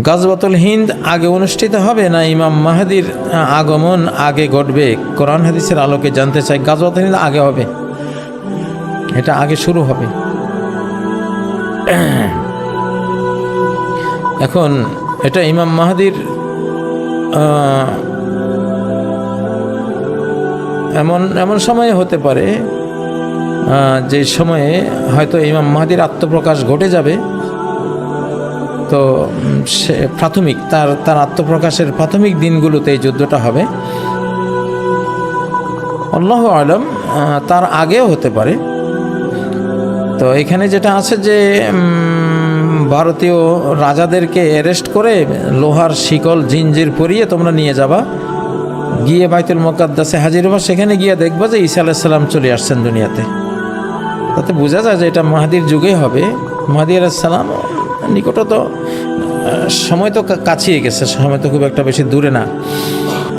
গাজওয়াতুল হিন্দ আগে অনুষ্ঠিত হবে না ইমাম মাহদির আগমন আগে ঘটবে? কোরআন হাদিসের আলোকে জানতে চাই। গাজওয়াতুল হিন্দ আগে হবে, এটা আগে শুরু হবে। এখন এটা ইমাম মাহদির এমন সময়ে হতে পারে যে সময়ে হয়তো ইমাম মাহদির আত্মপ্রকাশ ঘটে যাবে। তো সে প্রাথমিক তার আত্মপ্রকাশের প্রাথমিক দিনগুলোতে এই যুদ্ধটা হবে। আল্লাহু আলম, তার আগেও হতে পারে। তো এখানে যেটা আছে যে ভারতীয় রাজাদেরকে অ্যারেস্ট করে লোহার শিকল জিঞ্জির পরিয়ে তোমরা নিয়ে যাবা, গিয়ে বাইতুল মুকাদ্দাসে হাজির হবা, সেখানে গিয়ে দেখবা যে ঈসা আলাইহিস সালাম চলে আসছেন দুনিয়াতে। তাতে বোঝা যায় যে এটা মাহদির যুগে হবে। মাহদি আলাইহিস সালাম নিকট, তো সময় তো কাছিয়ে গেছে, সময় তো খুব একটা বেশি দূরে না।